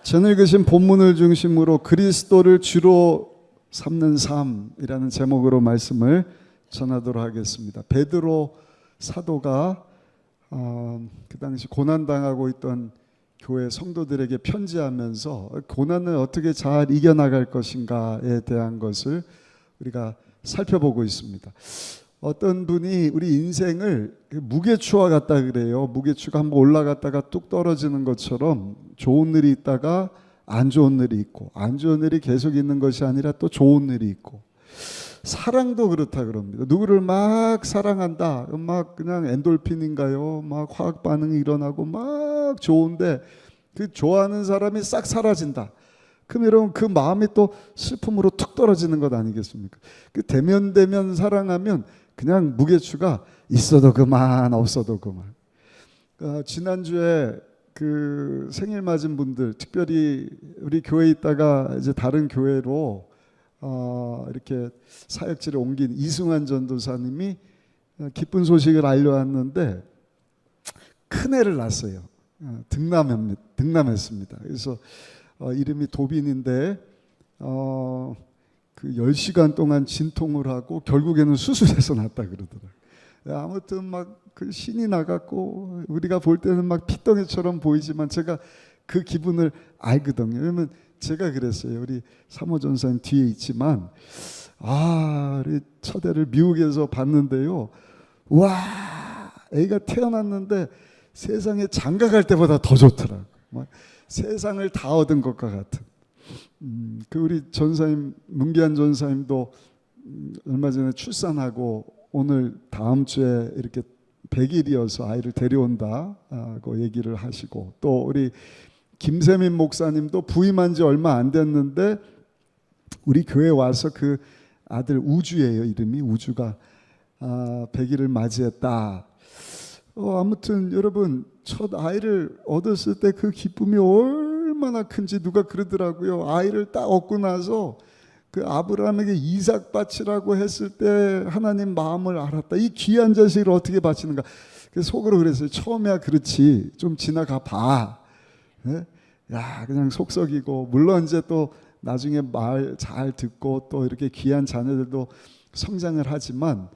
전에 읽으신 본문을 중심으로 그리스도를 주로 삼는 삶이라는 제목으로 말씀을 전하도록 하겠습니다. 베드로 사도가 그 당시 고난당하고 있던 교회 성도들에게 편지하면서 고난을 어떻게 잘 이겨나갈 것인가에 대한 것을 우리가 살펴보고 있습니다. 어떤 분이 우리 인생을 무게추와 같다 그래요. 무게추가 한번 올라갔다가 뚝 떨어지는 것처럼 좋은 일이 있다가 안 좋은 일이 있고, 안 좋은 일이 계속 있는 것이 아니라 또 좋은 일이 있고, 사랑도 그렇다 그럽니다. 누구를 막 사랑한다, 막 그냥 엔돌핀인가요? 막 화학 반응이 일어나고 막 좋은데 그 좋아하는 사람이 싹 사라진다. 그럼 여러분 그 마음이 또 슬픔으로 툭 떨어지는 것 아니겠습니까? 그 대면 사랑하면 그냥 무게추가 있어도 그만 없어도 그만. 지난주에 그 생일 맞은 분들, 특별히 우리 교회에 있다가 이제 다른 교회로 이렇게 사역지를 옮긴 이승환 전도사님이 기쁜 소식을 알려왔는데 큰애를 낳았어요. 등남했습니다. 그래서 이름이 도빈인데 그 10시간 동안 진통을 하고 결국에는 수술해서 낳았다 그러더라고요. 아무튼 막 그 신이 나갔고 우리가 볼 때는 막 피덩이처럼 보이지만 제가 그 기분을 알거든요. 왜냐면 제가 그랬어요. 우리 사모 전사님 뒤에 있지만 우리 첫애를 미국에서 봤는데요. 와, 애가 태어났는데 세상에 장가갈 때보다 더 좋더라고요. 막 세상을 다 얻은 것과 같은. 그 우리 전사님 문기한 전사님도 얼마 전에 출산하고 오늘 다음 주에 이렇게 100일이어서 아이를 데려온다고 얘기를 하시고, 또 우리 김세민 목사님도 부임한 지 얼마 안 됐는데 우리 교회 와서 그 아들 우주예요. 이름이 우주가 100일을 맞이했다. 아무튼 여러분 첫 아이를 얻었을 때 그 기쁨이 얼마나 큰지 누가 그러더라고요. 아이를 딱 얻고 나서 그 아브라함에게 이삭 바치라고 했을 때 하나님 마음을 알았다. 이 귀한 자식을 어떻게 바치는가. 그래서 속으로 그랬어요. 처음에야 그렇지, 좀 지나가 봐. 야, 그냥 속썩이고, 물론 이제 또 나중에 말 잘 듣고 또 이렇게 귀한 자녀들도 성장을 하지만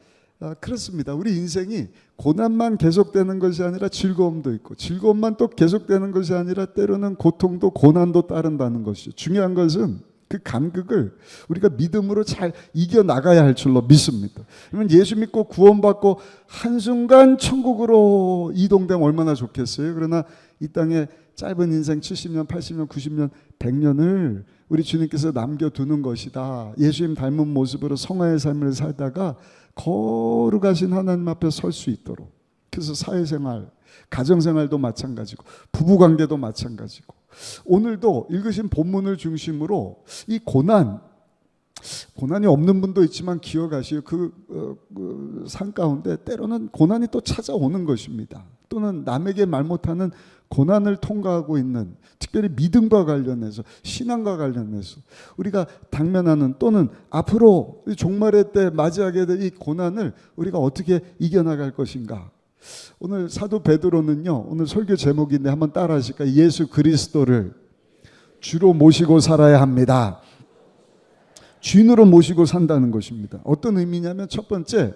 그렇습니다. 우리 인생이 고난만 계속되는 것이 아니라 즐거움도 있고, 즐거움만 또 계속되는 것이 아니라 때로는 고통도 고난도 따른다는 것이죠. 중요한 것은 그 간극을 우리가 믿음으로 잘 이겨나가야 할 줄로 믿습니다. 그러면 예수 믿고 구원받고 한순간 천국으로 이동되면 얼마나 좋겠어요. 그러나 이 땅에 짧은 인생 70년, 80년, 90년, 100년을 우리 주님께서 남겨두는 것이다. 예수님 닮은 모습으로 성화의 삶을 살다가 거룩하신 하나님 앞에 설 수 있도록. 그래서 사회생활, 가정생활도 마찬가지고 부부관계도 마찬가지고, 오늘도 읽으신 본문을 중심으로 이 고난이 없는 분도 있지만 기억하시오. 그 산 가운데 때로는 고난이 또 찾아오는 것입니다. 또는 남에게 말 못하는 고난을 통과하고 있는, 특별히 믿음과 관련해서, 신앙과 관련해서 우리가 당면하는, 또는 앞으로 종말의 때 맞이하게 될 이 고난을 우리가 어떻게 이겨나갈 것인가. 오늘 사도 베드로는요, 오늘 설교 제목인데 한번 따라 하실까요? 예수 그리스도를 주로 모시고 살아야 합니다. 주인으로 모시고 산다는 것입니다. 어떤 의미냐면, 첫 번째,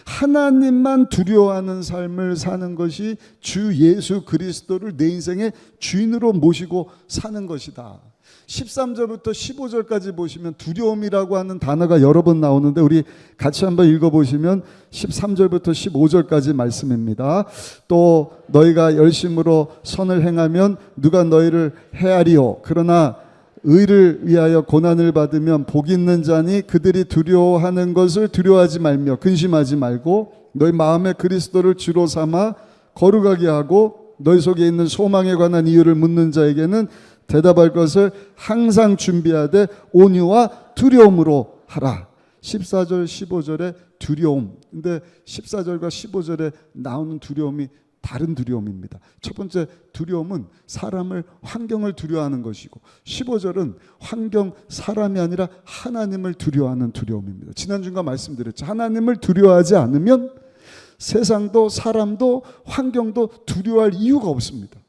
하나님만 두려워하는 삶을 사는 것이 주 예수 그리스도를 내 인생의 주인으로 모시고 사는 것이다. 13절부터 15절까지 보시면 두려움이라고 하는 단어가 여러 번 나오는데, 우리 같이 한번 읽어보시면 13절부터 15절까지 말씀입니다. 또 너희가 열심으로 선을 행하면 누가 너희를 해하리요. 그러나 의를 위하여 고난을 받으면 복 있는 자니 그들이 두려워하는 것을 두려워하지 말며 근심하지 말고 너희 마음에 그리스도를 주로 삼아 거룩하게 하고, 너희 속에 있는 소망에 관한 이유를 묻는 자에게는 대답할 것을 항상 준비하되 온유와 두려움으로 하라. 14절 15절에 두려움. 근데 14절과 15절에 나오는 두려움이 다른 두려움입니다. 첫 번째 두려움은 사람을, 환경을 두려워하는 것이고, 15절은 환경, 사람이 아니라 하나님을 두려워하는 두려움입니다. 지난주가 말씀드렸죠. 하나님을 두려워하지 않으면 세상도 사람도 환경도 두려워할 이유가 없습니다.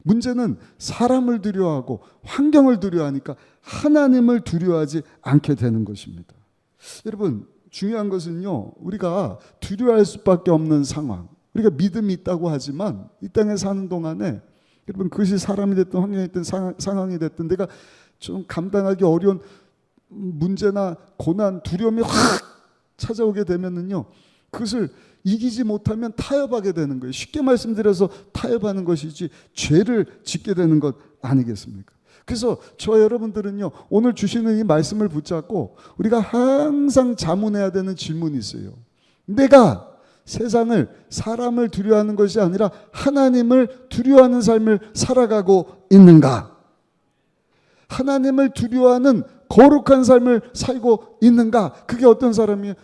문제는 사람을 두려워하고 환경을 두려워하니까 하나님을 두려워하지 않게 되는 것입니다. 여러분, 중요한 것은요, 우리가 두려워할 수밖에 없는 상황, 우리가 믿음이 있다고 하지만 이 땅에 사는 동안에 여러분, 그것이 사람이 됐든 환경이 됐든 상황이 됐든 내가 좀 감당하기 어려운 문제나 고난, 두려움이 확 찾아오게 되면은요, 그것을 이기지 못하면 타협하게 되는 거예요. 쉽게 말씀드려서 타협하는 것이지 죄를 짓게 되는 것 아니겠습니까? 그래서 저 여러분들은요, 오늘 주시는 이 말씀을 붙잡고 우리가 항상 자문해야 되는 질문이 있어요. 내가 세상을, 사람을 두려워하는 것이 아니라 하나님을 두려워하는 삶을 살아가고 있는가? 하나님을 두려워하는 거룩한 삶을 살고 있는가? 그게 어떤 사람이에요?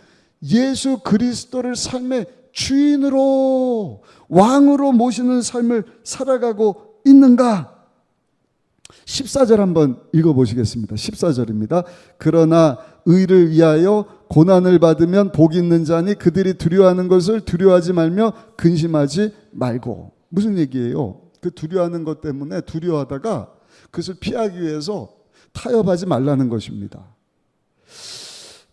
예수 그리스도를 삶의 주인으로, 왕으로 모시는 삶을 살아가고 있는가? 14절 한번 읽어보시겠습니다. 14절입니다. 그러나 의를 위하여 고난을 받으면 복이 있는 자니 그들이 두려워하는 것을 두려워하지 말며 근심하지 말고. 무슨 얘기예요? 그 두려워하는 것 때문에 두려워하다가 그것을 피하기 위해서 타협하지 말라는 것입니다.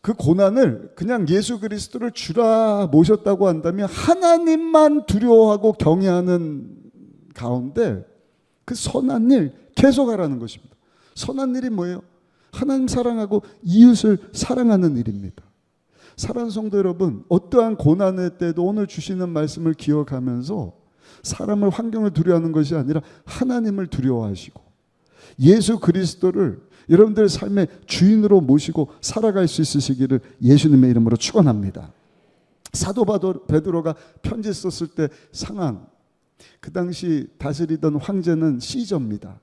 그 고난을 그냥 예수 그리스도를 주라 모셨다고 한다면 하나님만 두려워하고 경외하는 가운데 그 선한 일 계속하라는 것입니다. 선한 일이 뭐예요? 하나님 사랑하고 이웃을 사랑하는 일입니다. 사랑하는 성도 여러분, 어떠한 고난의 때도 오늘 주시는 말씀을 기억하면서 사람을, 환경을 두려워하는 것이 아니라 하나님을 두려워하시고 예수 그리스도를 여러분들의 삶의 주인으로 모시고 살아갈 수 있으시기를 예수님의 이름으로 축원합니다. 사도 베드로가 편지 썼을 때 상황, 그 당시 다스리던 황제는 시저입니다.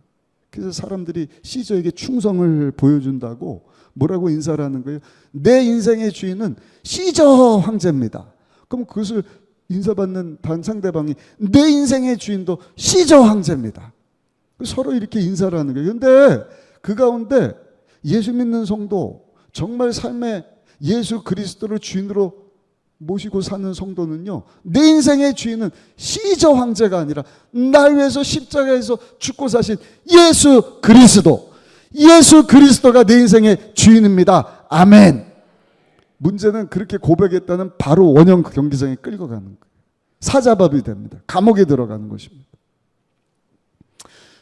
그래서 사람들이 시저에게 충성을 보여준다고 뭐라고 인사를 하는 거예요? 내 인생의 주인은 시저 황제입니다. 그럼 그것을 인사받는 상대방이 내 인생의 주인도 시저 황제입니다. 서로 이렇게 인사를 하는 거예요. 그런데 그 가운데 예수 믿는 성도, 정말 삶에 예수 그리스도를 주인으로 모시고 사는 성도는요, 내 인생의 주인은 시저 황제가 아니라 날 위해서 십자가에서 죽고 사신 예수 그리스도, 예수 그리스도가 내 인생의 주인입니다. 아멘. 문제는 그렇게 고백했다는 바로 원형 경기장에 끌고 가는 거예요. 사자밥이 됩니다. 감옥에 들어가는 것입니다.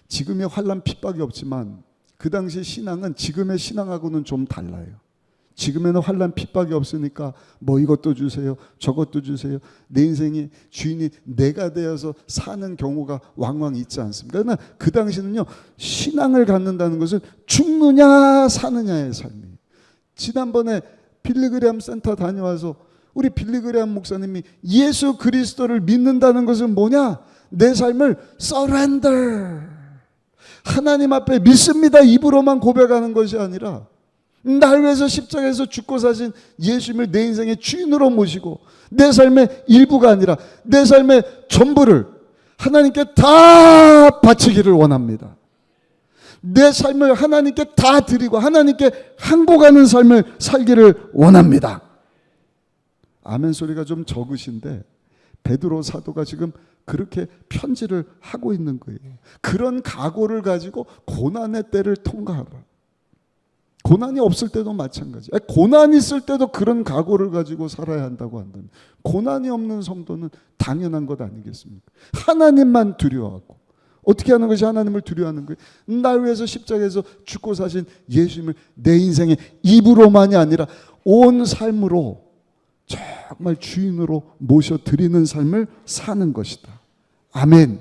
지금의 환난 핍박이 없지만 그 당시 신앙은 지금의 신앙하고는 좀 달라요. 지금에는 환난 핍박이 없으니까 뭐 이것도 주세요, 저것도 주세요. 내 인생의 주인이 내가 되어서 사는 경우가 왕왕 있지 않습니까? 그러나 그 당시는요, 신앙을 갖는다는 것은 죽느냐 사느냐의 삶이에요. 지난번에 빌리그레암 센터 다녀와서 우리 빌리그레암 목사님이 예수 그리스도를 믿는다는 것은 뭐냐? 내 삶을 surrender, 하나님 앞에 믿습니다 입으로만 고백하는 것이 아니라 날 위해서 십자가에서 죽고 사신 예수님을 내 인생의 주인으로 모시고 내 삶의 일부가 아니라 내 삶의 전부를 하나님께 다 바치기를 원합니다. 내 삶을 하나님께 다 드리고 하나님께 항복하는 삶을 살기를 원합니다. 아멘 소리가 좀 적으신데 베드로 사도가 지금 그렇게 편지를 하고 있는 거예요. 그런 각오를 가지고 고난의 때를 통과하라. 고난이 없을 때도 마찬가지. 고난이 있을 때도 그런 각오를 가지고 살아야 한다고 한다면 고난이 없는 성도는 당연한 것 아니겠습니까? 하나님만 두려워하고. 어떻게 하는 것이 하나님을 두려워하는 거예요? 날 위해서 십자가에서 죽고 사신 예수님을 내 인생의 입으로만이 아니라 온 삶으로 정말 주인으로 모셔드리는 삶을 사는 것이다. 아멘.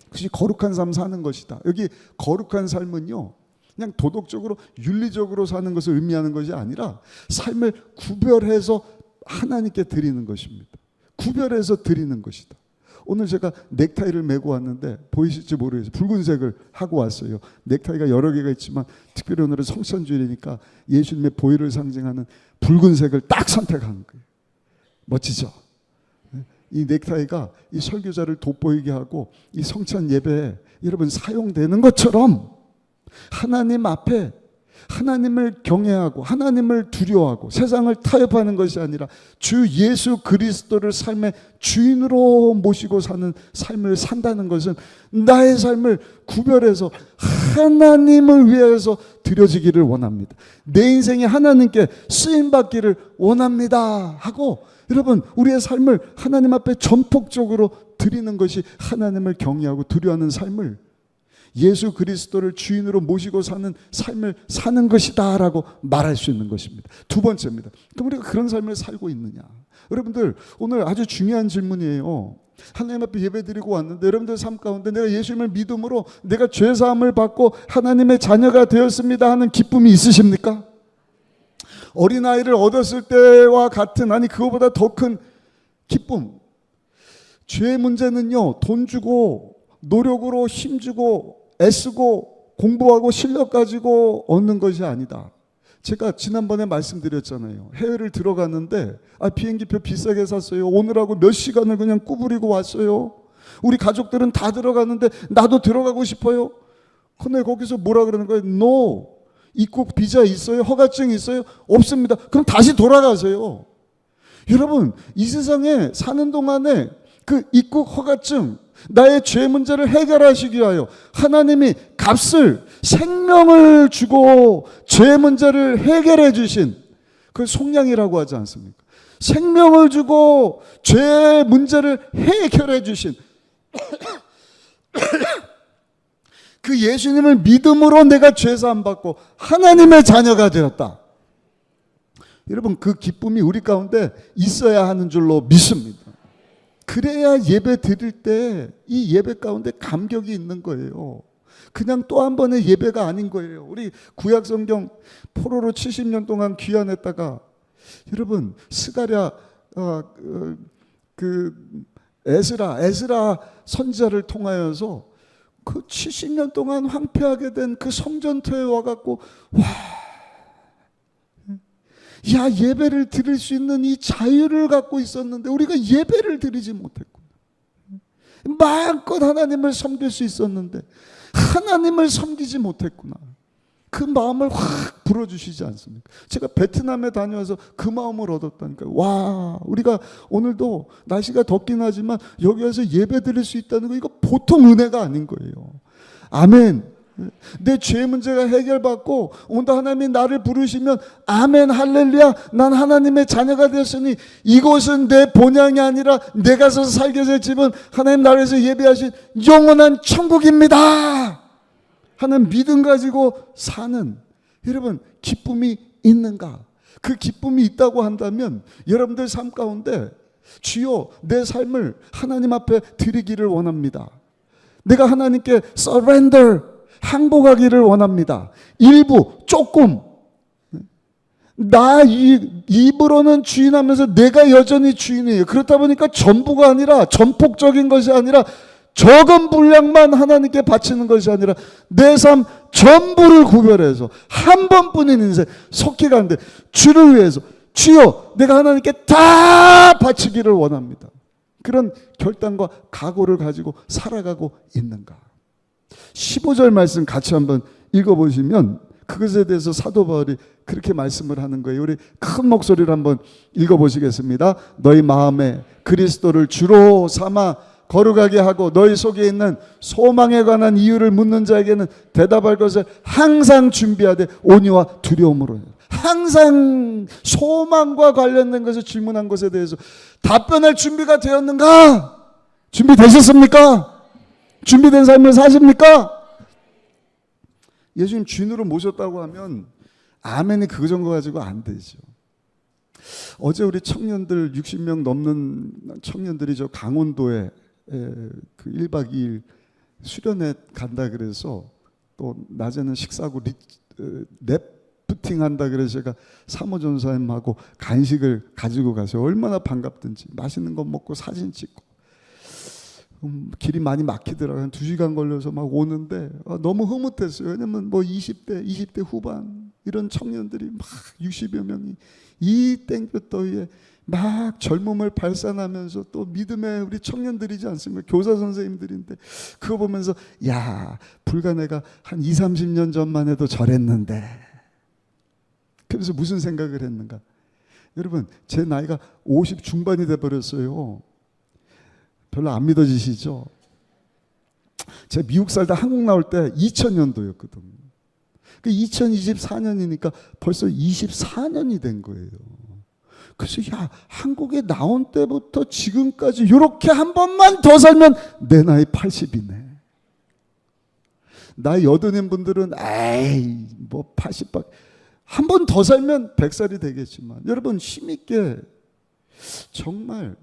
그것이 거룩한 삶 사는 것이다. 여기 거룩한 삶은요, 그냥 도덕적으로 윤리적으로 사는 것을 의미하는 것이 아니라 삶을 구별해서 하나님께 드리는 것입니다. 구별해서 드리는 것이다. 오늘 제가 넥타이를 메고 왔는데 보이실지 모르겠어요. 붉은색을 하고 왔어요. 넥타이가 여러 개가 있지만 특별히 오늘은 성천주일이니까 예수님의 보혈을 상징하는 붉은색을 딱 선택한 거예요. 멋지죠? 이 넥타이가 이 설교자를 돋보이게 하고 이 성찬 예배에 여러분 사용되는 것처럼 하나님 앞에 하나님을 경외하고 하나님을 두려워하고 세상을 타협하는 것이 아니라 주 예수 그리스도를 삶의 주인으로 모시고 사는 삶을 산다는 것은 나의 삶을 구별해서 하나님을 위해서 드려지기를 원합니다. 내 인생이 하나님께 쓰임받기를 원합니다 하고, 여러분, 우리의 삶을 하나님 앞에 전폭적으로 드리는 것이 하나님을 경외하고 두려워하는 삶을, 예수 그리스도를 주인으로 모시고 사는 삶을 사는 것이다 라고 말할 수 있는 것입니다. 두 번째입니다. 그럼 우리가 그런 삶을 살고 있느냐? 여러분들, 오늘 아주 중요한 질문이에요. 하나님 앞에 예배드리고 왔는데 여러분들 삶 가운데 내가 예수님을 믿음으로 내가 죄사함을 받고 하나님의 자녀가 되었습니다 하는 기쁨이 있으십니까? 어린아이를 얻었을 때와 같은, 아니 그거보다 더 큰 기쁨. 죄의 문제는요, 돈 주고 노력으로 힘주고 애쓰고 공부하고 실력 가지고 얻는 것이 아니다. 제가 지난번에 말씀드렸잖아요. 해외를 들어갔는데 비행기표 비싸게 샀어요. 오늘하고 몇 시간을 그냥 구부리고 왔어요. 우리 가족들은 다 들어갔는데 나도 들어가고 싶어요. 근데 거기서 뭐라 그러는 거예요? No. 입국 비자 있어요? 허가증 있어요? 없습니다. 그럼 다시 돌아가세요. 여러분, 이 세상에 사는 동안에 그 입국 허가증, 나의 죄 문제를 해결하시기 위하여 하나님이 값을, 생명을 주고 죄 문제를 해결해 주신, 그걸 속량이라고 하지 않습니까? 생명을 주고 죄 문제를 해결해 주신 그 예수님을 믿음으로 내가 죄사함 받고 하나님의 자녀가 되었다. 여러분, 그 기쁨이 우리 가운데 있어야 하는 줄로 믿습니다. 그래야 예배 드릴 때 이 예배 가운데 감격이 있는 거예요. 그냥 또 한 번의 예배가 아닌 거예요. 우리 구약성경 포로로 70년 동안 귀환했다가, 여러분, 스가랴 에스라 선지자를 통하여서 그 70년 동안 황폐하게 된 그 성전터에 와갖고, 야, 예배를 드릴 수 있는 이 자유를 갖고 있었는데 우리가 예배를 드리지 못했구나. 마음껏 하나님을 섬길 수 있었는데 하나님을 섬기지 못했구나. 그 마음을 확 불어주시지 않습니까? 제가 베트남에 다녀와서 그 마음을 얻었다니까요. 와, 우리가 오늘도 날씨가 덥긴 하지만 여기 와서 예배 드릴 수 있다는 거, 이거 보통 은혜가 아닌 거예요. 아멘. 내 죄 문제가 해결받고 오늘 하나님이 나를 부르시면 아멘 할렐루야, 난 하나님의 자녀가 되었으니 이곳은 내 본향이 아니라 내가 서서 살게 될 집은 하나님 나라에서 예비하신 영원한 천국입니다 하는 믿음 가지고 사는, 여러분, 기쁨이 있는가? 그 기쁨이 있다고 한다면 여러분들 삶 가운데 주여 내 삶을 하나님 앞에 드리기를 원합니다. 내가 하나님께 surrender, 항복하기를 원합니다. 일부, 조금. 나 입으로는 주인하면서 내가 여전히 주인이에요. 그렇다 보니까 전부가 아니라, 전폭적인 것이 아니라 적은 분량만 하나님께 바치는 것이 아니라 내 삶 전부를 구별해서 한 번뿐인 인생 속기가는데 주를 위해서, 주여 내가 하나님께 다 바치기를 원합니다. 그런 결단과 각오를 가지고 살아가고 있는가? 15절 말씀 같이 한번 읽어보시면 그것에 대해서 사도 바울이 그렇게 말씀을 하는 거예요. 우리 큰 목소리로 한번 읽어보시겠습니다. 너희 마음에 그리스도를 주로 삼아 거룩하게 하고 너희 속에 있는 소망에 관한 이유를 묻는 자에게는 대답할 것을 항상 준비하되 온유와 두려움으로. 항상 소망과 관련된 것을 질문한 것에 대해서 답변할 준비가 되었는가? 준비되셨습니까? 준비된 삶을 사십니까? 예수님 주인으로 모셨다고 하면 아멘이 그거 정도 가지고 안 되죠. 어제 우리 청년들 60명 넘는 청년들이 저 강원도에 그 1박 2일 수련회 간다 그래서 또 낮에는 식사하고 랩프팅 한다 그래서 제가 사모전사님하고 간식을 가지고 가서 얼마나 반갑든지 맛있는 거 먹고 사진 찍고 길이 많이 막히더라고요. 한 2시간 걸려서 막 오는데 너무 흐뭇했어요. 왜냐면 뭐 20대 후반 이런 청년들이 막 60여 명이 이 땡볕더위에 막 젊음을 발산하면서 또 믿음의 우리 청년들이지 않습니까? 교사 선생님들인데 그거 보면서 야, 불과 내가 한 20, 30년 전만 해도 저랬는데 그래서 무슨 생각을 했는가? 여러분, 제 나이가 50 중반이 돼버렸어요. 별로 안 믿어지시죠? 제가 미국 살다 한국 나올 때 2000년도였거든요. 2024년이니까 벌써 24년이 된 거예요. 그래서 야, 한국에 나온 때부터 지금까지 이렇게 한 번만 더 살면 내 나이 80이네. 나이 여든인 분들은 에이 뭐 80밖에, 한 번 더 살면 100살이 되겠지만, 여러분 힘있게 정말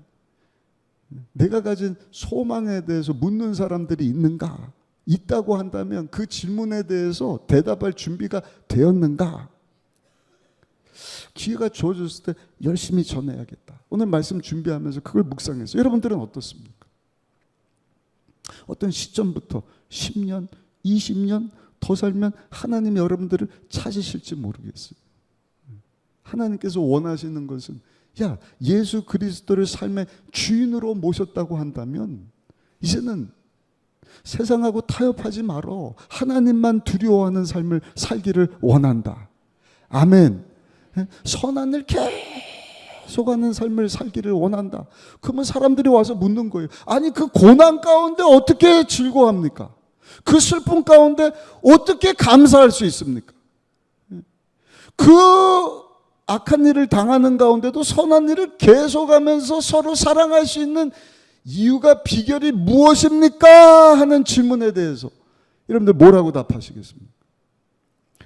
내가 가진 소망에 대해서 묻는 사람들이 있는가? 있다고 한다면 그 질문에 대해서 대답할 준비가 되었는가? 기회가 주어졌을 때 열심히 전해야겠다. 오늘 말씀 준비하면서 그걸 묵상했어요. 여러분들은 어떻습니까? 어떤 시점부터 10년, 20년 더 살면 하나님이 여러분들을 찾으실지 모르겠어요. 하나님께서 원하시는 것은, 야, 예수 그리스도를 삶의 주인으로 모셨다고 한다면 이제는 세상하고 타협하지 말어. 하나님만 두려워하는 삶을 살기를 원한다. 아멘. 선한 일 계속하는 삶을 살기를 원한다. 그러면 사람들이 와서 묻는 거예요. 아니, 그 고난 가운데 어떻게 즐거워합니까? 그 슬픔 가운데 어떻게 감사할 수 있습니까? 그 악한 일을 당하는 가운데도 선한 일을 계속하면서 서로 사랑할 수 있는 이유가, 비결이 무엇입니까? 하는 질문에 대해서 여러분들 뭐라고 답하시겠습니까?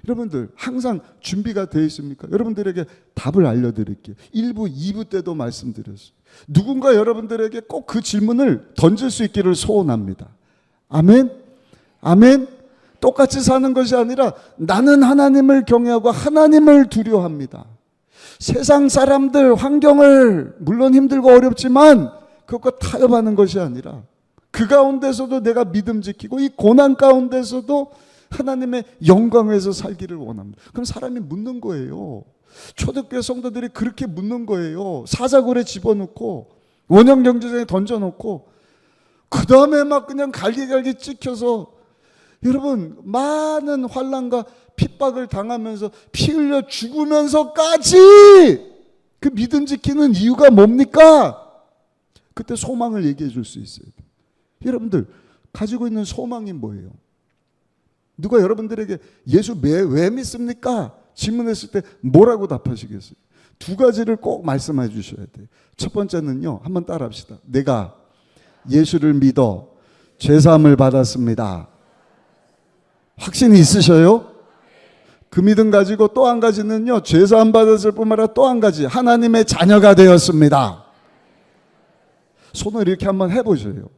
여러분들 항상 준비가 되어 있습니까? 여러분들에게 답을 알려드릴게요. 1부, 2부 때도 말씀드렸어요. 누군가 여러분들에게 꼭 그 질문을 던질 수 있기를 소원합니다. 아멘? 아멘? 똑같이 사는 것이 아니라 나는 하나님을 경외하고 하나님을 두려워합니다. 세상 사람들, 환경을 물론 힘들고 어렵지만 그것과 타협하는 것이 아니라 그 가운데서도 내가 믿음 지키고 이 고난 가운데서도 하나님의 영광에서 살기를 원합니다. 그럼 사람이 묻는 거예요. 초대교회 성도들이 그렇게 묻는 거예요. 사자굴에 집어넣고 원형 경제장에 던져놓고 그 다음에 막 그냥 갈기갈기 찍혀서, 여러분 많은 환난과 핍박을 당하면서 피 흘려 죽으면서까지 그 믿음 지키는 이유가 뭡니까? 그때 소망을 얘기해 줄 수 있어요. 여러분들 가지고 있는 소망이 뭐예요? 누가 여러분들에게 예수 왜 믿습니까? 질문했을 때 뭐라고 답하시겠어요? 두 가지를 꼭 말씀해 주셔야 돼요. 첫 번째는요, 한번 따라 합시다. 내가 예수를 믿어 죄사함을 받았습니다. 확신이 있으셔요? 그 믿음 가지고 또 한 가지는요, 죄사함 받았을 뿐만 아니라 또 한 가지, 하나님의 자녀가 되었습니다. 손을 이렇게 한번 해보세요.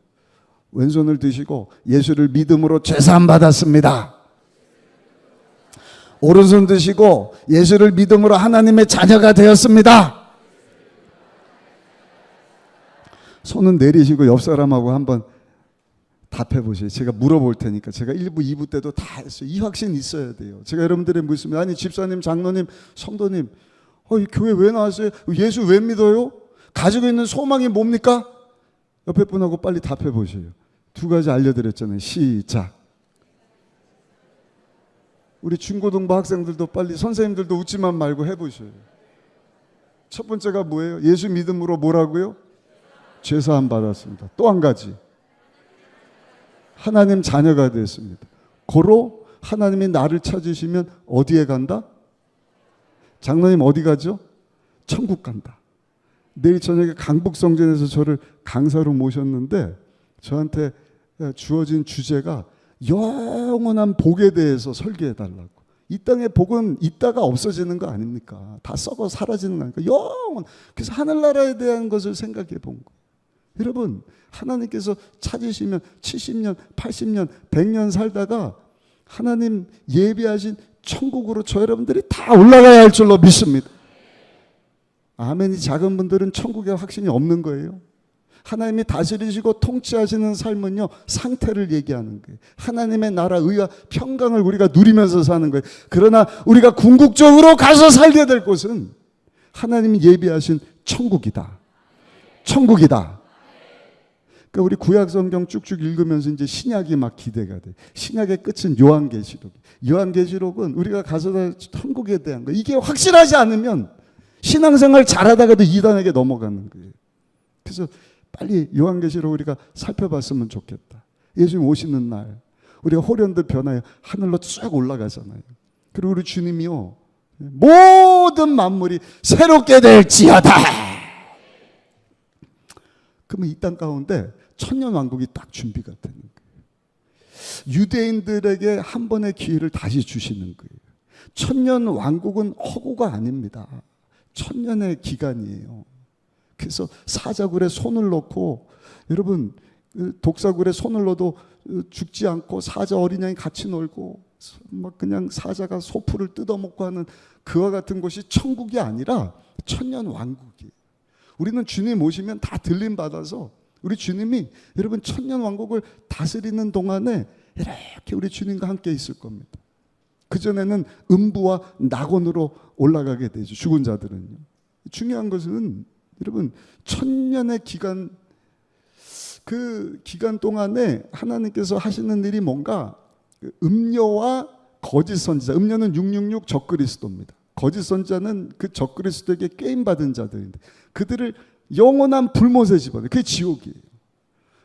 왼손을 드시고 예수를 믿음으로 죄사함 받았습니다. 오른손 드시고 예수를 믿음으로 하나님의 자녀가 되었습니다. 손은 내리시고 옆 사람하고 한번 답해 보세요. 제가 물어볼 테니까. 제가 1부, 2부 때도 다 했어요. 이 확신 있어야 돼요. 제가 여러분들의 묻습니다. 아니, 집사님, 장로님, 성도님, 이 교회 왜 나왔어요? 예수 왜 믿어요? 가지고 있는 소망이 뭡니까? 옆에 분하고 빨리 답해 보세요. 두 가지 알려드렸잖아요. 시작. 우리 중고등부 학생들도 빨리, 선생님들도 웃지만 말고 해보셔요. 첫 번째가 뭐예요? 예수 믿음으로 뭐라고요? 죄사함 받았습니다. 또 한 가지, 하나님 자녀가 됐습니다. 고로 하나님이 나를 찾으시면 어디에 간다? 장로님 어디 가죠? 천국 간다. 내일 저녁에 강북성전에서 저를 강사로 모셨는데 저한테 주어진 주제가 영원한 복에 대해서 설계해 달라고. 이 땅의 복은 있다가 없어지는 거 아닙니까? 다 썩어 사라지는 거 아닙니까? 영원. 그래서 하늘나라에 대한 것을 생각해 본 거예요. 여러분, 하나님께서 찾으시면 70년, 80년, 100년 살다가 하나님 예비하신 천국으로 저 여러분들이 다 올라가야 할 줄로 믿습니다. 아멘이 작은 분들은 천국에 확신이 없는 거예요. 하나님이 다스리시고 통치하시는 삶은요, 상태를 얘기하는 거예요. 하나님의 나라, 의와 평강을 우리가 누리면서 사는 거예요. 그러나 우리가 궁극적으로 가서 살게 될 곳은 하나님이 예비하신 천국이다. 천국이다. 그러니까 우리 구약 성경 쭉쭉 읽으면서 이제 신약이 막 기대가 돼. 신약의 끝은 요한계시록. 요한계시록은 우리가 가서 천국에 대한 거, 이게 확실하지 않으면 신앙생활 잘하다가도 이단에게 넘어가는 거예요. 그래서 빨리 요한계시록 우리가 살펴봤으면 좋겠다. 예수님 오시는 날 우리가 호련들 변하여 하늘로 쭉 올라가잖아요. 그리고 우리 주님이요, 모든 만물이 새롭게 될지어다. 그러면 이 땅 가운데 천년 왕국이 딱 준비가 되는 거예요. 유대인들에게 한 번의 기회를 다시 주시는 거예요. 천년 왕국은 허구가 아닙니다. 천년의 기간이에요. 그래서 사자굴에 손을 넣고, 여러분 독사굴에 손을 넣어도 죽지 않고 사자 어린 양이 같이 놀고 막 그냥 사자가 소풀을 뜯어먹고 하는 그와 같은 곳이 천국이 아니라 천년 왕국이에요. 우리는 주님 오시면 다 들림 받아서 우리 주님이 여러분 천년 왕국을 다스리는 동안에 이렇게 우리 주님과 함께 있을 겁니다. 그전에는 음부와 낙원으로 올라가게 되죠. 죽은 자들은요. 중요한 것은 여러분 천년의 기간, 그 기간 동안에 하나님께서 하시는 일이 뭔가, 음녀와 거짓 선지자, 음녀는 666 적그리스도입니다. 거짓 선지자는 그 적그리스도에게 게임받은 자들인데 그들을 영원한 불못에 집어넣어요. 그게 지옥이에요.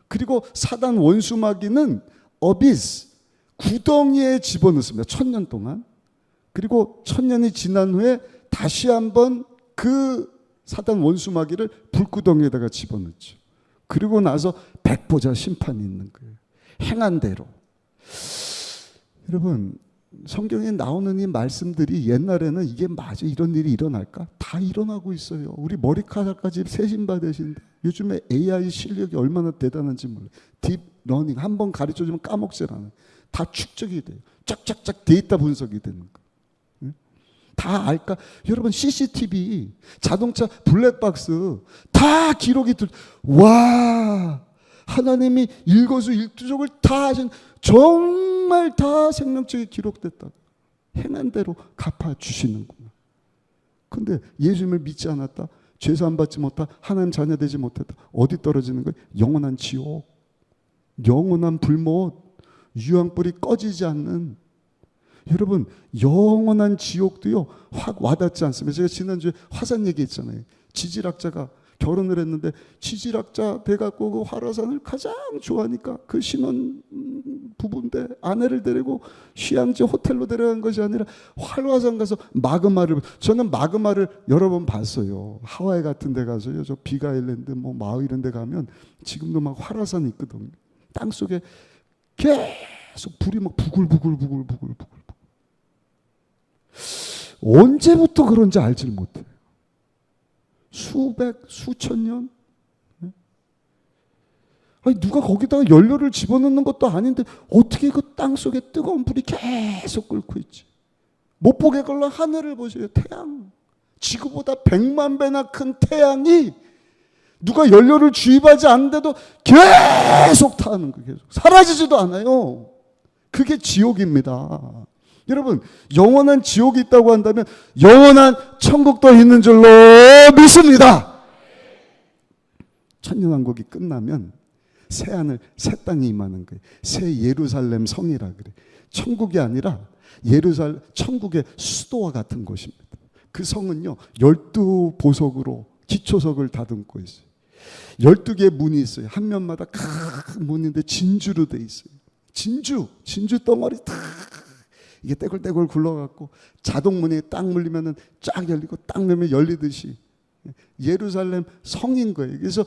그리고 사단 원수마귀는 어비스, 구덩이에 집어넣습니다. 천년 동안. 그리고 천년이 지난 후에 다시 한번 그 사단 원수마귀를 불구덩이에다가 집어넣죠. 그리고 나서 백보자 심판이 있는 거예요. 행한 대로. 여러분 성경에 나오는 이 말씀들이 옛날에는 이게 맞아, 이런 일이 일어날까? 다 일어나고 있어요. 우리 머리카락까지 세신받으신데 요즘에 AI 실력이 얼마나 대단한지 몰라요. 딥러닝 한 번 가르쳐주면 까먹질 않아요. 다 축적이 돼요. 쫙쫙쫙 데이터 분석이 되는 거예요. 다 알까? 여러분 CCTV, 자동차 블랙박스 다 기록이 와, 하나님이 일거수일투족을 다 하신, 정말 다 생명책에 기록됐다. 행한 대로 갚아주시는구나. 근데 예수님을 믿지 않았다, 죄사함 받지 못하다, 하나님 자녀 되지 못했다. 어디 떨어지는 거예요? 영원한 지옥, 영원한 불못, 유황불이 꺼지지 않는. 여러분 영원한 지옥도요 확 와닿지 않습니다. 제가 지난주에 화산 얘기했잖아요. 지질학자가 결혼을 했는데 지질학자 돼갖고 그 화산을 가장 좋아하니까 그 신혼 부부인데 아내를 데리고 휴양지 호텔로 데려간 것이 아니라 활화산 가서 마그마를, 저는 마그마를 여러 번 봤어요. 하와이 같은 데 가서요, 저 빅 아일랜드 뭐 마우 이런 데 가면 지금도 막 활화산이 있거든요. 땅속에 계속 불이 막 부글부글. 언제부터 그런지 알질 못해요. 수백, 수천 년? 아니, 누가 거기다가 연료를 집어넣는 것도 아닌데 어떻게 그 땅속에 뜨거운 불이 계속 끓고 있지? 못 보게 걸러 하늘을 보세요. 태양. 지구보다 100만 배나 큰 태양이 누가 연료를 주입하지 않는데도 계속 타는 거예요. 계속. 사라지지도 않아요. 그게 지옥입니다. 여러분 영원한 지옥이 있다고 한다면 영원한 천국도 있는 줄로 믿습니다. 천년왕국이 끝나면 새하늘 새 땅이 임하는 거예요. 새 예루살렘 성이라 그래. 천국이 아니라 예루살렘, 천국의 수도와 같은 곳입니다. 그 성은요 12보석으로 기초석을 다듬고 있어요. 12개의 문이 있어요. 한 면마다 큰 문인데 진주로 돼 있어요. 진주 덩어리 다 이게 떼굴떼굴 굴러갖고 자동문이 딱 물리면은 쫙 열리고 딱 열면 열리듯이 예루살렘 성인 거예요. 그래서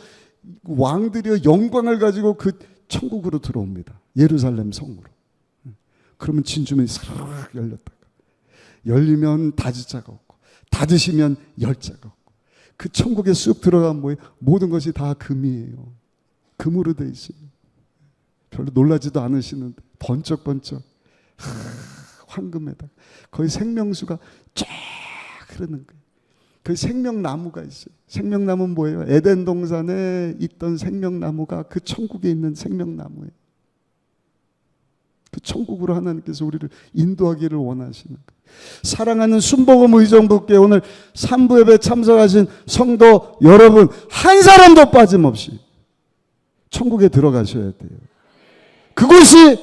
왕들이 영광을 가지고 그 천국으로 들어옵니다. 예루살렘 성으로. 그러면 진주문이 사르르 열렸다가 열리면 닫을자가 없고 닫으시면 열자가 없고 그 천국에 쑥 들어가면 뭐예요? 모든 것이 다 금이에요. 금으로 돼 있어요. 별로 놀라지도 않으시는데 번쩍번쩍 황금에다가 거의 생명수가 쫙 흐르는 거예요. 그 생명나무가 있어요. 생명나무는 뭐예요? 에덴 동산에 있던 생명나무가 그 천국에 있는 생명나무예요. 그 천국으로 하나님께서 우리를 인도하기를 원하시는 거예요. 사랑하는 순복음 의정부께 오늘 3부 예배 참석하신 성도 여러분 한 사람도 빠짐없이 천국에 들어가셔야 돼요. 그곳이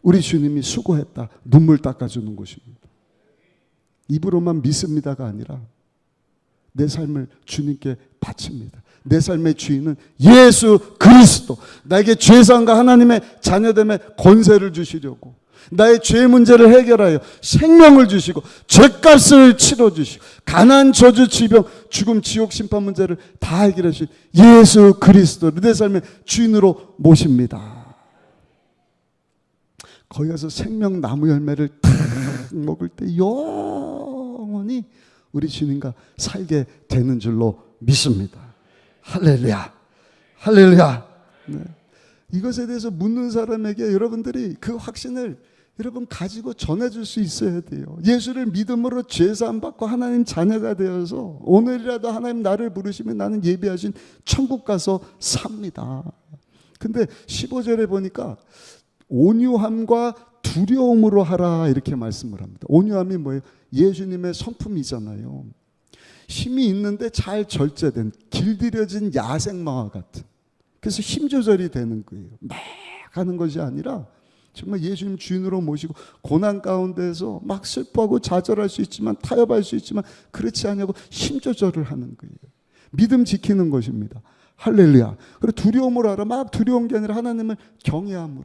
우리 주님이 수고했다, 눈물 닦아주는 곳입니다. 입으로만 믿습니다가 아니라 내 삶을 주님께 바칩니다. 내 삶의 주인은 예수 그리스도. 나에게 죄사함과 하나님의 자녀됨의 권세를 주시려고, 나의 죄 문제를 해결하여 생명을 주시고 죄값을 치러주시고 가난, 저주, 질병, 죽음, 지옥, 심판 문제를 다 해결해 주신 예수 그리스도를 내 삶의 주인으로 모십니다. 거기 가서 생명나무 열매를 탁 먹을 때 영원히 우리 주님과 살게 되는 줄로 믿습니다. 할렐루야, 할렐루야. 네. 이것에 대해서 묻는 사람에게 여러분들이 그 확신을 여러분 가지고 전해줄 수 있어야 돼요. 예수를 믿음으로 죄사함 받고 하나님 자녀가 되어서 오늘이라도 하나님 나를 부르시면 나는 예비하신 천국 가서 삽니다. 근데 15절에 보니까 온유함과 두려움으로 하라 이렇게 말씀을 합니다. 온유함이 뭐예요? 예수님의 성품이잖아요. 힘이 있는데 잘 절제된 길들여진 야생마와 같은, 그래서 힘 조절이 되는 거예요. 막 하는 것이 아니라 정말 예수님 주인으로 모시고 고난 가운데서 막 슬퍼하고 좌절할 수 있지만 타협할 수 있지만 그렇지 않냐고 힘 조절을 하는 거예요. 믿음 지키는 것입니다. 할렐루야. 그리고 두려움으로 하라. 막 두려운 게 아니라 하나님을 경외함으로.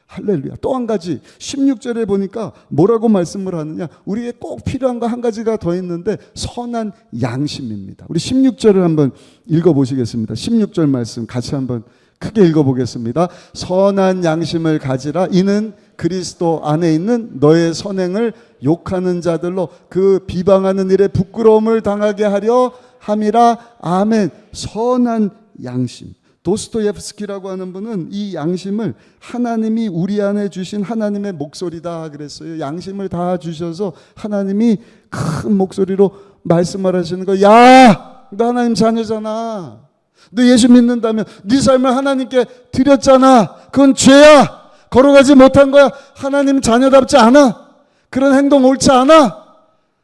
할렐루야. 또 한 가지 16절에 보니까 뭐라고 말씀을 하느냐, 우리에게 꼭 필요한 거 한 가지가 더 있는데 선한 양심입니다. 우리 16절을 한번 읽어보시겠습니다. 16절 말씀 같이 한번 크게 읽어보겠습니다. 선한 양심을 가지라. 이는 그리스도 안에 있는 너의 선행을 욕하는 자들로 그 비방하는 일에 부끄러움을 당하게 하려 함이라. 아멘. 선한 양심. 도스토옙스키라고 하는 분은 이 양심을 하나님이 우리 안에 주신 하나님의 목소리다 그랬어요. 양심을 다 주셔서 하나님이 큰 목소리로 말씀을 하시는 거예요. 야, 너 하나님 자녀잖아. 너 예수 믿는다면 네 삶을 하나님께 드렸잖아. 그건 죄야. 걸어가지 못한 거야. 하나님 자녀답지 않아. 그런 행동 옳지 않아.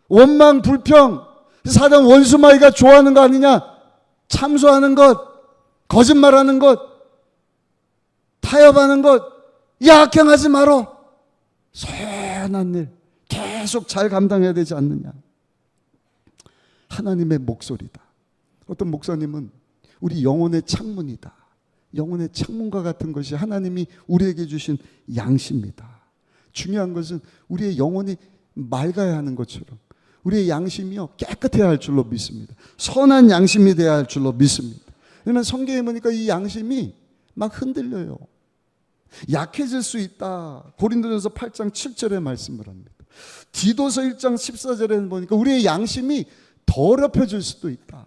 원망, 불평, 사단 원수마귀가 좋아하는 거 아니냐. 참소하는 것, 거짓말하는 것, 타협하는 것, 약행하지 말어. 선한 일 계속 잘 감당해야 되지 않느냐. 하나님의 목소리다. 어떤 목사님은 우리 영혼의 창문이다. 영혼의 창문과 같은 것이 하나님이 우리에게 주신 양심이다. 중요한 것은 우리의 영혼이 맑아야 하는 것처럼 우리의 양심이요 깨끗해야 할 줄로 믿습니다. 선한 양심이 되어야 할 줄로 믿습니다. 왜냐하면 성경에 보니까 이 양심이 막 흔들려요. 약해질 수 있다. 고린도전서 8장 7절에 말씀을 합니다. 디도서 1장 14절에 보니까 우리의 양심이 더럽혀질 수도 있다.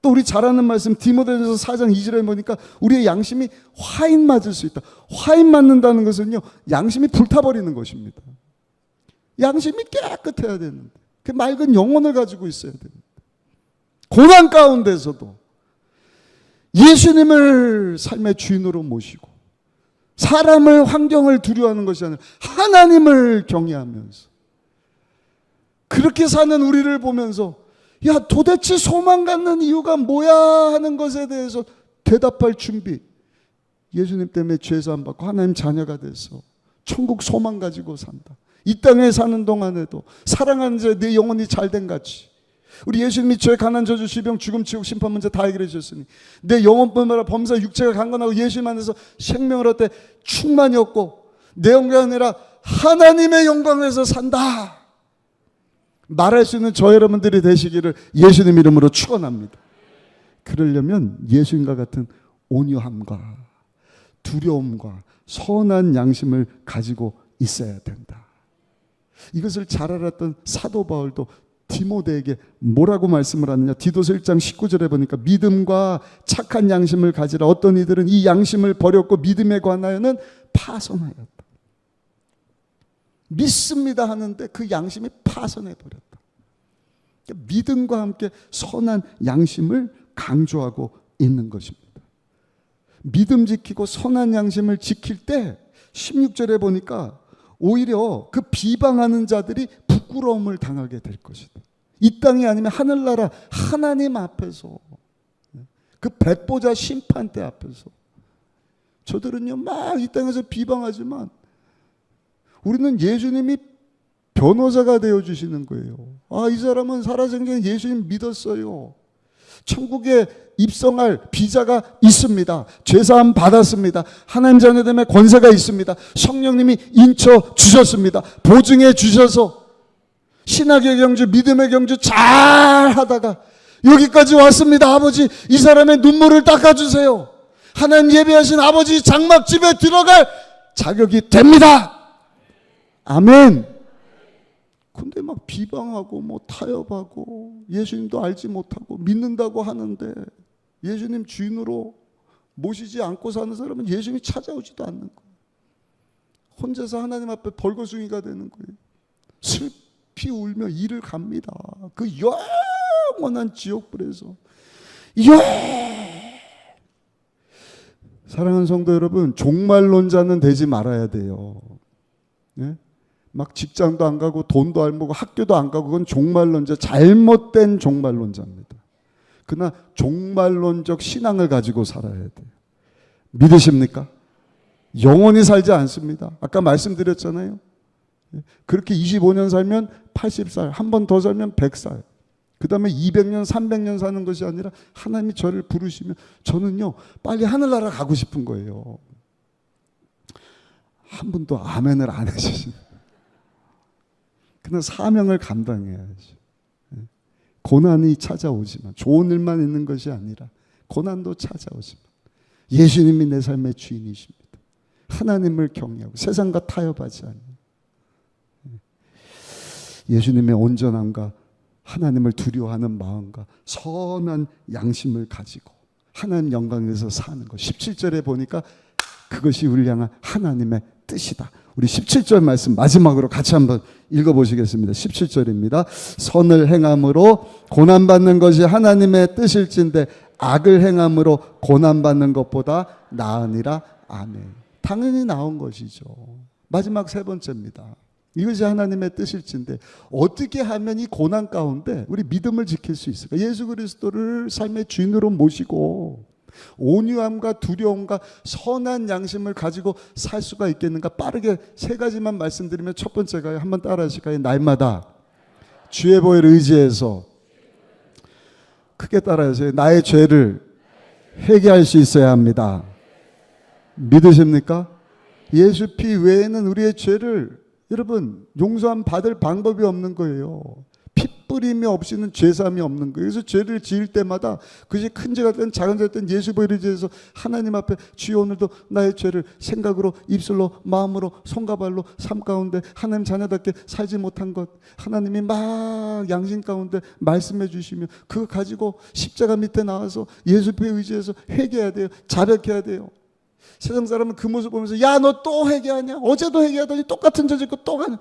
또 우리 잘 아는 말씀 디모데전서 4장 2절에 보니까 우리의 양심이 화인 맞을 수 있다. 화인 맞는다는 것은요 양심이 불타버리는 것입니다. 양심이 깨끗해야 되는데 그 맑은 영혼을 가지고 있어야 됩니다. 고난 가운데서도 예수님을 삶의 주인으로 모시고 사람을, 환경을 두려워하는 것이 아니라 하나님을 경외하면서 그렇게 사는 우리를 보면서 야, 도대체 소망 갖는 이유가 뭐야 하는 것에 대해서 대답할 준비. 예수님 때문에 죄사함 받고 하나님 자녀가 돼서 천국 소망 가지고 산다. 이 땅에 사는 동안에도 사랑하는 자 내 영혼이 잘된 같이 우리 예수님이 죄, 가난, 저주, 질병, 죽음, 지옥, 심판 문제 다 해결해 주셨으니 내 영혼뿐만 아니라 범사 육체가 강건하고 예수님 안에서 생명을 얻되 충만이 없고 내 영광이 아니라 하나님의 영광에서 산다. 말할 수 있는 저 여러분들이 되시기를 예수님 이름으로 축원합니다. 그러려면 예수님과 같은 온유함과 두려움과 선한 양심을 가지고 있어야 된다. 이것을 잘 알았던 사도 바울도 디모데에게 뭐라고 말씀을 하느냐. 디도서 1장 19절에 보니까 믿음과 착한 양심을 가지라. 어떤 이들은 이 양심을 버렸고 믿음에 관하여는 파손하였다. 믿습니다 하는데 그 양심이 파손해버렸다. 그러니까 믿음과 함께 선한 양심을 강조하고 있는 것입니다. 믿음 지키고 선한 양심을 지킬 때 16절에 보니까 오히려 그 비방하는 자들이 부끄러움을 당하게 될 것이다. 이 땅이 아니면 하늘나라 하나님 앞에서 그 백보자 심판대 앞에서 저들은요 막 이 땅에서 비방하지만 우리는 예수님이 변호사가 되어주시는 거예요. 아, 이 사람은 살아생전 예수님 믿었어요. 천국에 입성할 비자가 있습니다. 죄사함 받았습니다. 하나님 자녀됨의 권세가 있습니다. 성령님이 인쳐 주셨습니다. 보증해 주셔서 신학의 경주, 믿음의 경주 잘 하다가 여기까지 왔습니다. 아버지, 이 사람의 눈물을 닦아주세요. 하나님 예배하신 아버지 장막집에 들어갈 자격이 됩니다. 아멘. 근데 막 비방하고 뭐 타협하고 예수님도 알지 못하고 믿는다고 하는데 예수님 주인으로 모시지 않고 사는 사람은 예수님이 찾아오지도 않는 거예요. 혼자서 하나님 앞에 벌거숭이가 되는 거예요. 슬피 울며 이를 갑니다. 그 영원한 지옥불에서. 사랑하는 성도 여러분, 종말론자는 되지 말아야 돼요. 예? 막 직장도 안 가고 돈도 안 벌고 학교도 안 가고 그건 종말론자, 잘못된 종말론자입니다. 그러나 종말론적 신앙을 가지고 살아야 돼요. 믿으십니까? 영원히 살지 않습니다. 아까 말씀드렸잖아요. 그렇게 25년 살면 80살, 한 번 더 살면 100살, 그 다음에 200년, 300년 사는 것이 아니라 하나님이 저를 부르시면 저는요 빨리 하늘나라 가고 싶은 거예요. 한 분도 아멘을 안 하시죠. 그러나 사명을 감당해야죠. 고난이 찾아오지만 좋은 일만 있는 것이 아니라 고난도 찾아오지만 예수님이 내 삶의 주인이십니다. 하나님을 경외하고 세상과 타협하지 않는 예수님의 온전함과 하나님을 두려워하는 마음과 선한 양심을 가지고 하나님 영광에서 사는 것. 17절에 보니까 그것이 우리를 향한 하나님의 뜻이다. 우리 17절 말씀 마지막으로 같이 한번 읽어보시겠습니다. 17절입니다. 선을 행함으로 고난받는 것이 하나님의 뜻일진데 악을 행함으로 고난받는 것보다 나으니라. 아멘. 당연히 나온 것이죠. 마지막 세 번째입니다. 이것이 하나님의 뜻일진데 어떻게 하면 이 고난 가운데 우리 믿음을 지킬 수 있을까? 예수 그리스도를 삶의 주인으로 모시고 온유함과 두려움과 선한 양심을 가지고 살 수가 있겠는가? 빠르게 세 가지만 말씀드리면 첫 번째가 한번 따라 하실까요? 날마다 주의 보혈 의지해서 크게 따라하세요. 나의 죄를 회개할 수 있어야 합니다. 믿으십니까? 예수 피 외에는 우리의 죄를 여러분 용서함 받을 방법이 없는 거예요. 피 뿌림이 없이는 죄사함이 없는 거예요. 그래서 죄를 지을 때마다 그것이 큰 죄가 됐든 작은 죄가 됐든 예수 보혈을 의지해서 하나님 앞에 주여 오늘도 나의 죄를 생각으로 입술로 마음으로 손과 발로 삶 가운데 하나님 자녀답게 살지 못한 것 하나님이 막 양심 가운데 말씀해 주시며 그거 가지고 십자가 밑에 나와서 예수 보혈 의지해서 회개해야 돼요. 자백해야 돼요. 세상 사람은 그 모습 보면서 야 너 또 회개하냐? 어제도 회개하더니 똑같은 죄 짓고 또 가냐?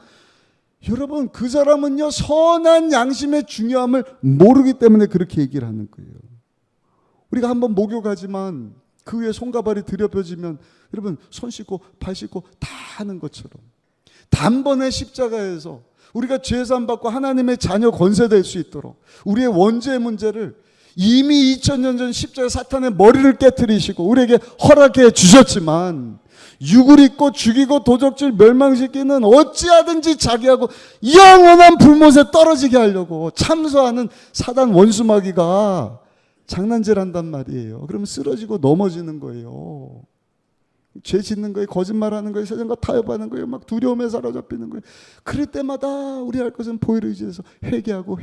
여러분 그 사람은요 선한 양심의 중요함을 모르기 때문에 그렇게 얘기를 하는 거예요. 우리가 한번 목욕하지만 그 위에 손과 발이 들여펴지면 여러분 손 씻고 발 씻고 다 하는 것처럼 단번에 십자가에서 우리가 죄사함 받고 하나님의 자녀 권세될 수 있도록 우리의 원죄의 문제를 이미 2000년 전 십자가 사탄의 머리를 깨트리시고 우리에게 허락해 주셨지만 육을 입고 죽이고 도적질 멸망시키는 어찌하든지 자기하고 영원한 불못에 떨어지게 하려고 참소하는 사단 원수마귀가 장난질한단 말이에요. 그러면 쓰러지고 넘어지는 거예요. 죄 짓는 거예요. 거짓말하는 거예요. 세상과 타협하는 거예요. 막 두려움에 사로잡히는 거예요. 그럴 때마다 우리 할 것은 보혈을 의지해서 회개하고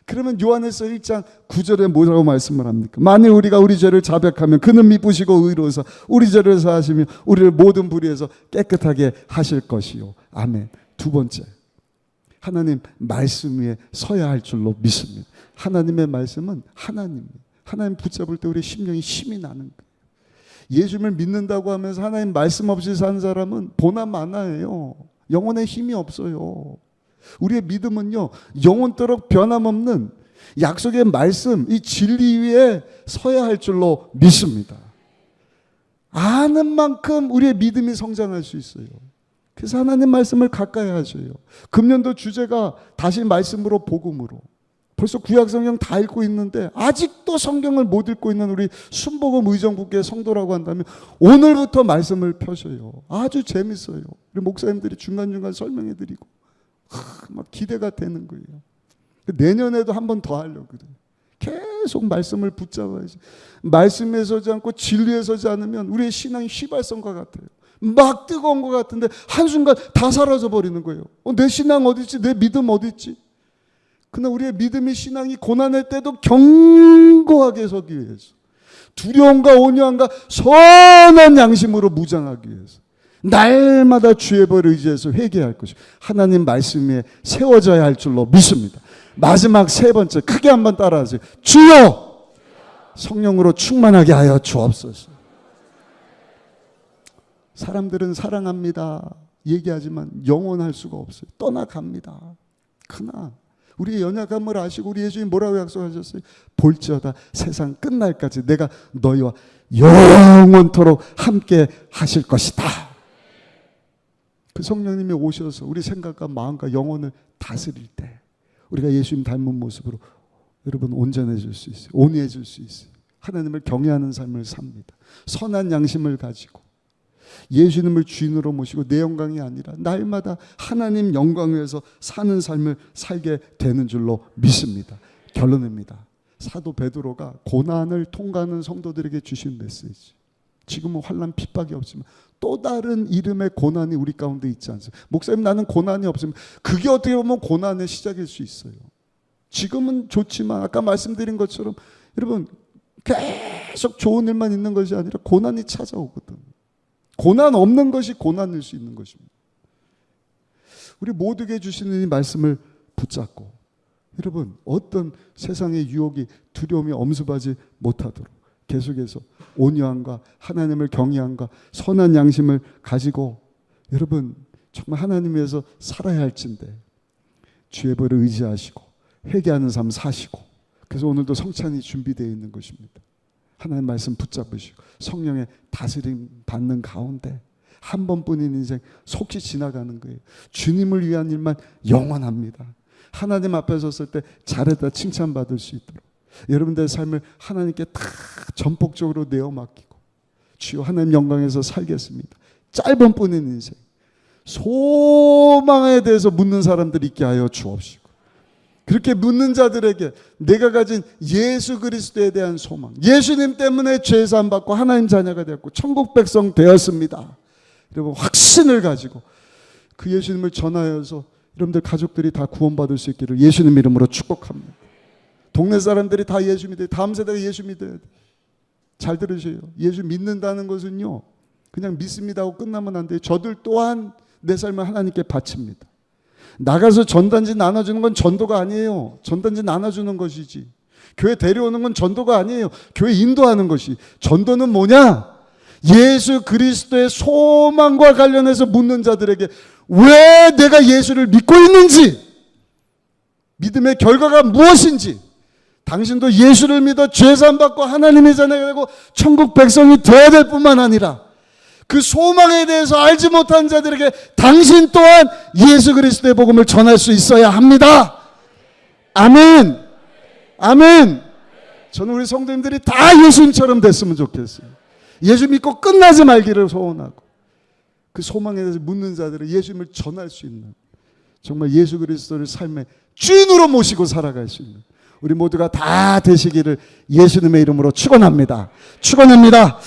그러면 요한에서 1장 9절에 뭐라고 말씀을 합니까? 만일 우리가 우리 죄를 자백하면 그는 미쁘시고 의로워서 우리 죄를 사하시며 우리를 모든 불의에서 깨끗하게 하실 것이요. 아멘. 두 번째, 하나님 말씀 위에 서야 할 줄로 믿습니다. 하나님의 말씀은 하나님 붙잡을 때 우리 심령이 힘이 나는 거예요. 예수님을 믿는다고 하면서 하나님 말씀 없이 사는 사람은 보나마나예요. 영혼에 힘이 없어요. 우리의 믿음은요 영원토록 변함없는 약속의 말씀 이 진리 위에 서야 할 줄로 믿습니다. 아는 만큼 우리의 믿음이 성장할 수 있어요. 그래서 하나님 말씀을 가까이 하셔요. 금년도 주제가 다시 말씀으로 복음으로 벌써 구약 성경 다 읽고 있는데 아직도 성경을 못 읽고 있는 우리 순복음 의정부교회 성도라고 한다면 오늘부터 말씀을 펴셔요. 아주 재밌어요. 우리 목사님들이 중간중간 설명해 드리고 막 기대가 되는 거예요. 내년에도 한 번 더 하려고 그래요. 계속 말씀을 붙잡아야지. 말씀에 서지 않고 진리에 서지 않으면 우리의 신앙이 휘발성과 같아요. 막 뜨거운 것 같은데 한순간 다 사라져 버리는 거예요. 내 신앙 어디 있지? 내 믿음 어디 있지? 그러나 우리의 믿음이 신앙이 고난의 때도 견고하게 서기 위해서, 두려움과 온유함과 선한 양심으로 무장하기 위해서 날마다 주의 벌을 의지해서 회개할 것이 하나님 말씀 위에 세워져야 할 줄로 믿습니다. 마지막 세 번째, 크게 한번 따라하세요. 주여 성령으로 충만하게 하여 주옵소서. 사람들은 사랑합니다 얘기하지만 영원할 수가 없어요. 떠나갑니다. 그러나 우리의 연약함을 아시고 우리 예수님 뭐라고 약속하셨어요? 볼지어다 세상 끝날까지 내가 너희와 영원토록 함께 하실 것이다. 그 성령님이 오셔서 우리 생각과 마음과 영혼을 다스릴 때 우리가 예수님 닮은 모습으로 여러분 온전해질 수 있어요. 온유해질 수 있어요. 하나님을 경외하는 삶을 삽니다. 선한 양심을 가지고 예수님을 주인으로 모시고 내 영광이 아니라 날마다 하나님 영광 위에서 사는 삶을 살게 되는 줄로 믿습니다. 결론입니다. 사도 베드로가 고난을 통과하는 성도들에게 주신 메시지. 지금은 환난 핍박이 없지만 또 다른 이름의 고난이 우리 가운데 있지 않습니까? 목사님 나는 고난이 없으면 그게 어떻게 보면 고난의 시작일 수 있어요. 지금은 좋지만 아까 말씀드린 것처럼 여러분 계속 좋은 일만 있는 것이 아니라 고난이 찾아오거든. 고난 없는 것이 고난일 수 있는 것입니다. 우리 모두에게 주시는 이 말씀을 붙잡고 여러분 어떤 세상의 유혹이 두려움이 엄습하지 못하도록 계속해서 온유함과 하나님을 경외함과 선한 양심을 가지고 여러분 정말 하나님 위해서 살아야 할진데 주의 벌을 의지하시고 회개하는 삶 사시고 그래서 오늘도 성찬이 준비되어 있는 것입니다. 하나님 말씀 붙잡으시고 성령의 다스림 받는 가운데 한 번뿐인 인생 속히 지나가는 거예요. 주님을 위한 일만 영원합니다. 하나님 앞에 섰을 때 잘했다 칭찬받을 수 있도록 여러분들의 삶을 하나님께 다 전폭적으로 내어 맡기고 주여 하나님 영광에서 살겠습니다. 짧은 뿐인 인생 소망에 대해서 묻는 사람들이 있게 하여 주옵시고 그렇게 묻는 자들에게 내가 가진 예수 그리스도에 대한 소망, 예수님 때문에 죄 사함 받고 하나님 자녀가 되었고 천국 백성 되었습니다. 여러분 확신을 가지고 그 예수님을 전하여서 여러분들 가족들이 다 구원받을 수 있기를 예수님 이름으로 축복합니다. 동네 사람들이 다 예수 믿어야 돼. 다음 세대가 예수 믿어야 돼. 잘 들으세요. 예수 믿는다는 것은요 그냥 믿습니다 하고 끝나면 안 돼요. 저들 또한 내 삶을 하나님께 바칩니다. 나가서 전단지 나눠주는 건 전도가 아니에요. 전단지 나눠주는 것이지. 교회 데려오는 건 전도가 아니에요. 교회 인도하는 것이. 전도는 뭐냐? 예수 그리스도의 소망과 관련해서 묻는 자들에게 왜 내가 예수를 믿고 있는지, 믿음의 결과가 무엇인지, 당신도 예수를 믿어 죄사함 받고 하나님의 자녀가 되고 천국 백성이 되어야 될 뿐만 아니라 그 소망에 대해서 알지 못한 자들에게 당신 또한 예수 그리스도의 복음을 전할 수 있어야 합니다. 아멘. 아멘. 저는 우리 성도님들이 다 예수님처럼 됐으면 좋겠어요. 예수 믿고 끝나지 말기를 소원하고 그 소망에 대해서 묻는 자들은 예수님을 전할 수 있는 정말 예수 그리스도를 삶의 주인으로 모시고 살아갈 수 있는 우리 모두가 다 되시기를 예수님의 이름으로 축원합니다. 축원합니다.